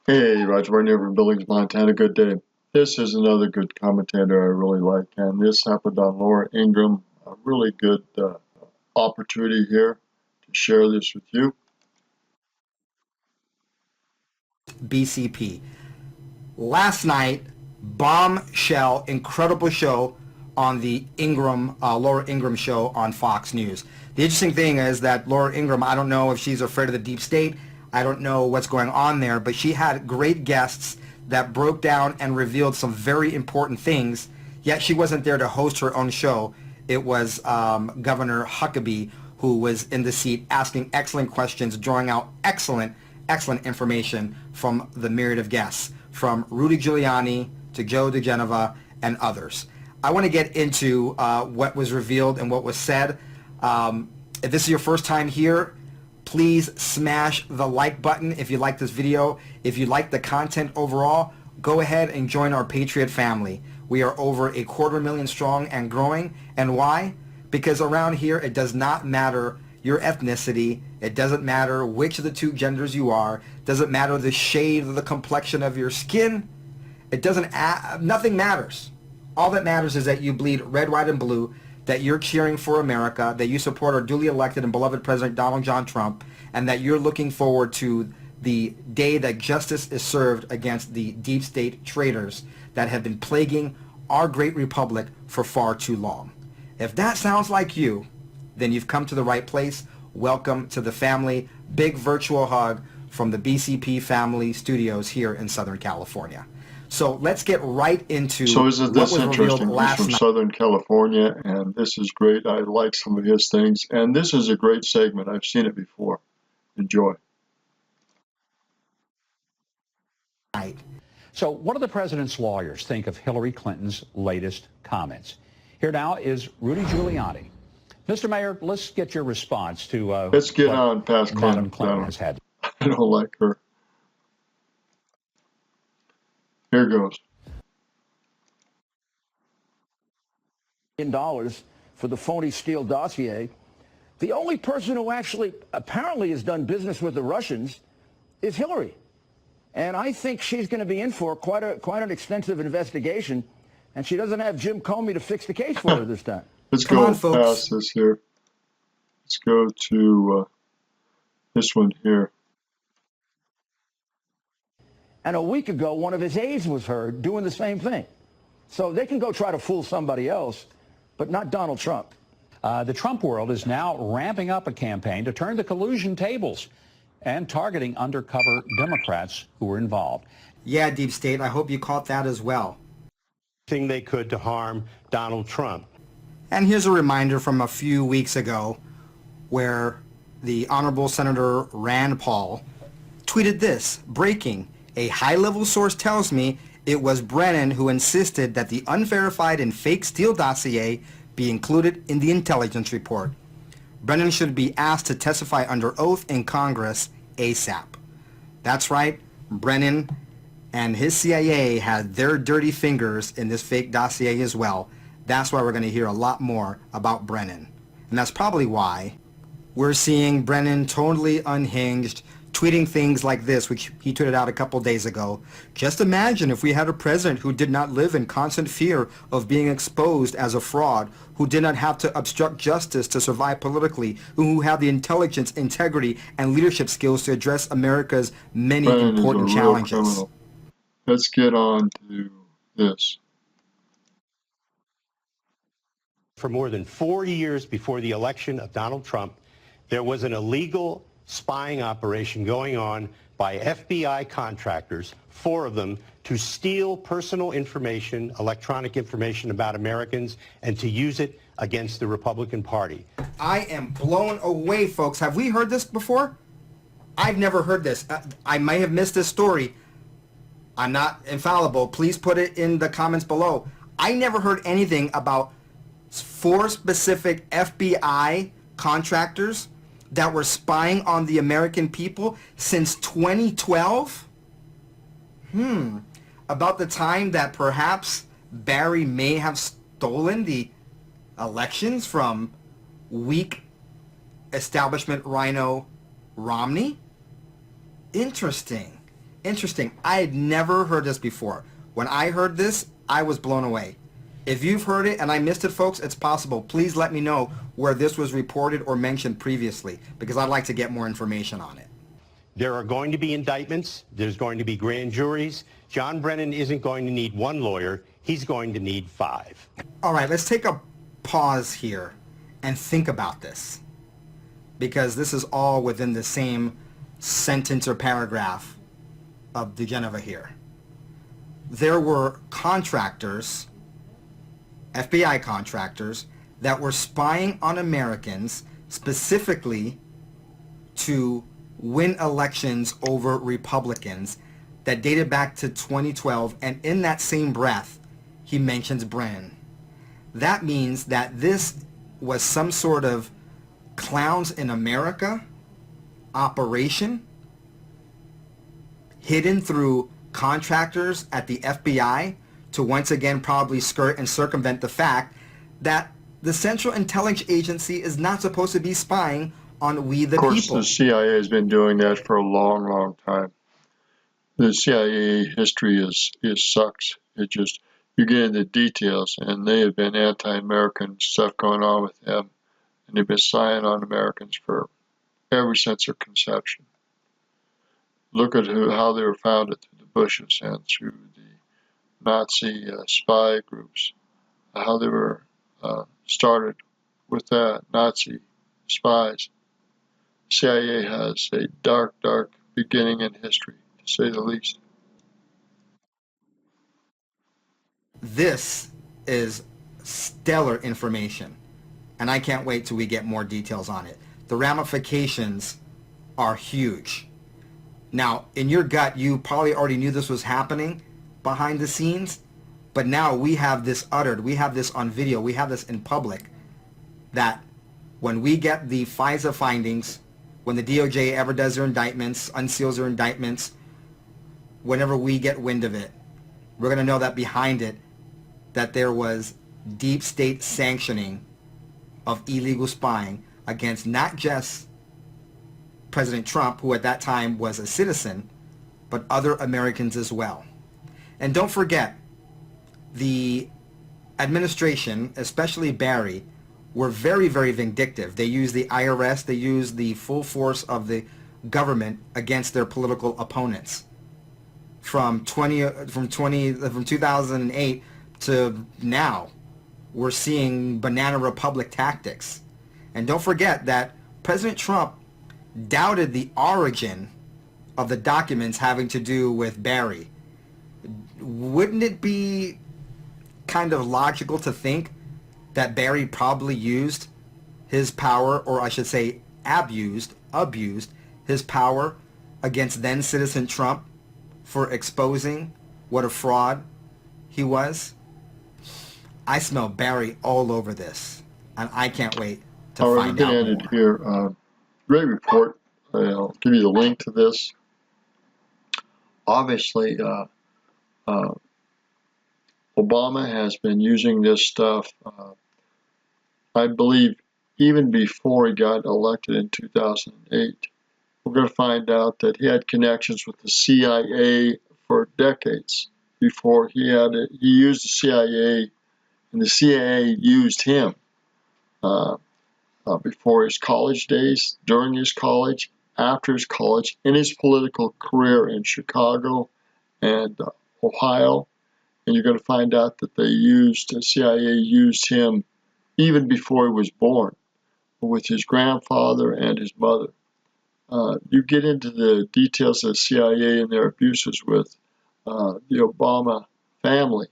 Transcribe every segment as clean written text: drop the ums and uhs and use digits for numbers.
Hey, Roger Barney over in Billings, Montana. Good day. This is another good commentator I really like, and this happened on Laura Ingraham. A really good opportunity here to share this with you. BCP. Last night, bombshell, incredible show on the Laura Ingraham show on Fox News. The interesting thing is that Laura Ingraham, I don't know if she's afraid of the deep state. I don't know what's going on there, but she had great guests that broke down and revealed some very important things, yet she wasn't there to host her own show. It was Governor Huckabee who was in the seat asking excellent questions, drawing out excellent information from the myriad of guests, from Rudy Giuliani to Joe DeGenova and others. I want to get into what was revealed and what was said. If this is your first time here, please smash the like button if you like this video. If you like the content overall, go ahead and join our Patriot family. We are over 250,000 strong and growing. And why? Because around here, it does not matter your ethnicity. It doesn't matter which of the two genders you are. It doesn't matter the shade or the complexion of your skin. It doesn't, nothing matters. All that matters is that you bleed red, white, and blue, that you're cheering for America, that you support our duly elected and beloved President Donald John Trump, and that you're looking forward to the day that justice is served against the deep state traitors that have been plaguing our great republic for far too long. If that sounds like you, then you've come to the right place. Welcome to the family. Big virtual hug from the BCP Family Studios here in Southern California. So let's get right into So isn't this what was revealed interesting? He's last from night. Southern California, and this is great. I like some of his things, and this is a great segment. I've seen it before. Enjoy. So what do the president's lawyers think of Hillary Clinton's latest comments? Here now is Rudy Giuliani. Mr. Mayor, let's get your response to Let's get on past Madam Clinton. Clinton has had. I don't like her. Here goes. Dollars for the phony Steele dossier. The only person who actually apparently has done business with the Russians is Hillary. And I think she's going to be in for quite an extensive investigation, and she doesn't have Jim Comey to fix the case for her this time. Let's go past this here. Let's go to this one here. And a week ago, one of his aides was heard doing the same thing. So they can go try to fool somebody else, but not Donald Trump. The Trump world is now ramping up a campaign to turn the collusion tables and targeting undercover Democrats who were involved. Yeah, Deep State, I hope you caught that as well. Thing they could to harm Donald Trump. And here's a reminder from a few weeks ago where the Honorable Senator Rand Paul tweeted this, breaking, a high-level source tells me it was Brennan who insisted that the unverified and fake Steele dossier be included in the intelligence report. Brennan should be asked to testify under oath in Congress ASAP. That's right, Brennan and his CIA had their dirty fingers in this fake dossier as well. That's why we're going to hear a lot more about Brennan. And that's probably why we're seeing Brennan totally unhinged, tweeting things like this, which he tweeted out a couple days ago. Just imagine if we had a president who did not live in constant fear of being exposed as a fraud, who did not have to obstruct justice to survive politically, who had the intelligence, integrity, and leadership skills to address America's many Brennan important is a real challenges. criminal. Let's get on to this. For more than 4 years before the election of Donald Trump, there was an illegal spying operation going on by FBI contractors, 4 of them, to steal personal information, electronic information about Americans, and to use it against the Republican Party. I am blown away, folks. Have we heard this before? I've never heard this. I may have missed this story. I'm not infallible. Please put it in the comments below. I never heard anything about 4 specific FBI contractors that were spying on the American people since 2012? About the time that perhaps Barry may have stolen the elections from weak establishment rhino Romney? Interesting. Interesting. I had never heard this before. When I heard this, I was blown away. If you've heard it and I missed it, folks, it's possible. Please let me know where this was reported or mentioned previously, because I'd like to get more information on it. There are going to be indictments. There's going to be grand juries. John Brennan isn't going to need one lawyer. He's going to need 5. All right, let's take a pause here and think about this, because this is all within the same sentence or paragraph of the Geneva here. There were contractors, FBI contractors, that were spying on Americans specifically to win elections over Republicans that dated back to 2012, and in that same breath, he mentions Brennan. That means that this was some sort of clowns in America operation hidden through contractors at the FBI to once again probably skirt and circumvent the fact that the Central Intelligence Agency is not supposed to be spying on we the people. Of course, the CIA has been doing that for a long, long time. The CIA history sucks. It just, you get into details, and they have been anti-American stuff going on with them, and they've been spying on Americans for ever since their conception. Look at how they were founded through the Bushes and through the Nazi spy groups, how they were started with that, Nazi spies. CIA has a dark, dark beginning in history, to say the least. This is stellar information, and I can't wait till we get more details on it. The ramifications are huge. Now, in your gut, you probably already knew this was happening behind the scenes, but now we have this uttered, we have this on video, we have this in public, that when we get the FISA findings, when the DOJ ever does their indictments, unseals their indictments, whenever we get wind of it, we're going to know that behind it, that there was deep state sanctioning of illegal spying against not just President Trump, who at that time was a citizen, but other Americans as well. And don't forget, the administration, especially Barry, were very, very vindictive. They used the IRS, they used the full force of the government against their political opponents. From 2008 to now, we're seeing banana republic tactics. And don't forget that President Trump doubted the origin of the documents having to do with Barry. Wouldn't it be kind of logical to think that Barry probably used his power, or I should say abused his power against then citizen Trump for exposing what a fraud he was? I smell Barry all over this, and I can't wait to find out more. Here, great report. I'll give you the link to this. Obviously, Obama has been using this stuff, I believe, even before he got elected in 2008. We're going to find out that he had connections with the CIA for decades before he used the CIA, and the CIA used him before his college days, during his college, after his college, in his political career in Chicago and Ohio. And you're going to find out that the CIA used him even before he was born, with his grandfather and his mother. You get into the details of the CIA and their abuses with the Obama family,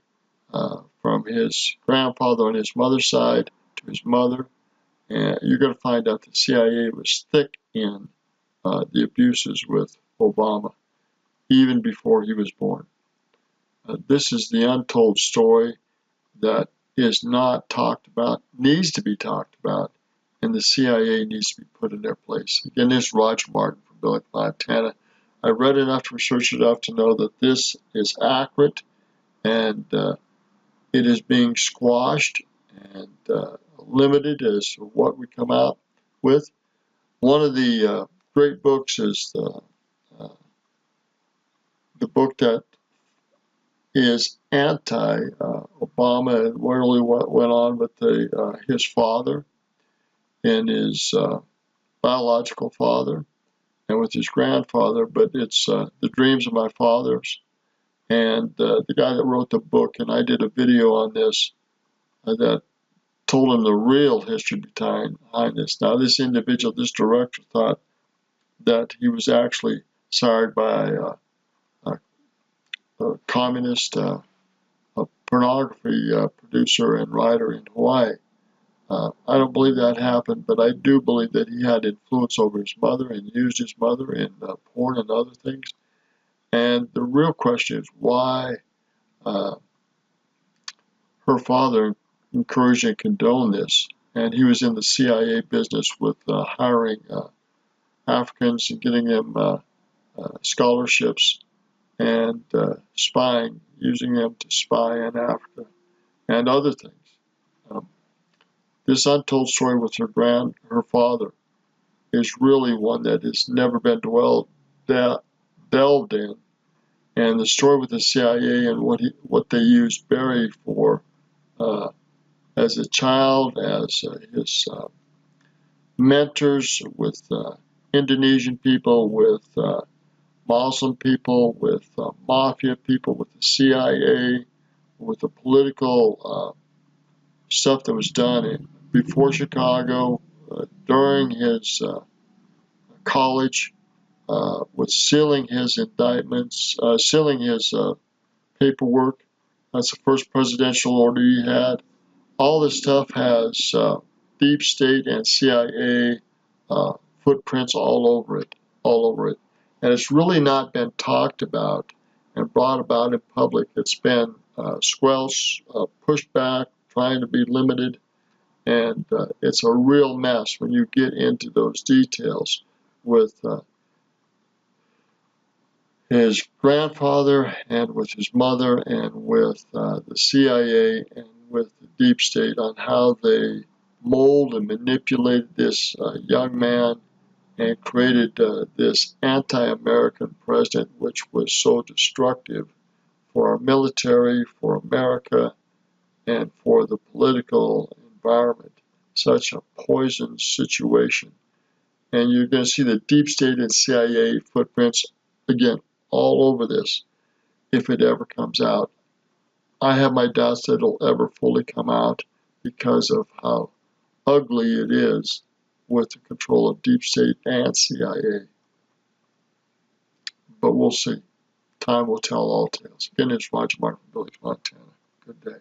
from his grandfather on his mother's side to his mother, and you're going to find out the CIA was thick in the abuses with Obama, even before he was born. This is the untold story that is not talked about, needs to be talked about, and the CIA needs to be put in their place. Again, this is Roger Martin from Billings, Montana. I read enough to research enough to know that this is accurate, and it is being squashed and limited as to what we come out with. One of the great books is book that is anti-Obama, and really what went on with his father and his biological father and with his grandfather, but it's The Dreams of My Fathers. And the guy that wrote the book, and I did a video on this, that told him the real history behind this. Now, this individual, this director, thought that he was actually sired by a communist pornography producer and writer in Hawaii. I don't believe that happened, but I do believe that he had influence over his mother and used his mother in porn and other things. And the real question is why her father encouraged and condoned this. And he was in the CIA business with hiring Africans and getting them scholarships and spying, using them to spy in Africa and other things. This untold story with her father is really one that has never been delved in. And the story with the CIA and what they used Barry for as a child, as his mentors with Indonesian people, with Muslim people, with mafia people, with the CIA, with the political stuff that was done before Chicago, during his college, with sealing his indictments, sealing his paperwork. That's the first presidential order he had. All this stuff has deep state and CIA footprints all over it, And it's really not been talked about and brought about in public. It's been squelched, pushed back, trying to be limited, and it's a real mess when you get into those details with his grandfather and with his mother and with the CIA and with the deep state on how they mold and manipulated this young man and created this anti-American president, which was so destructive for our military, for America, and for the political environment. Such a poison situation. And you're going to see the deep state and CIA footprints, again, all over this, if it ever comes out. I have my doubts that it'll ever fully come out because of how ugly it is with the control of deep state and CIA. But we'll see. Time will tell all tales. Again, it's Roger Martin, Village, Montana. Good day.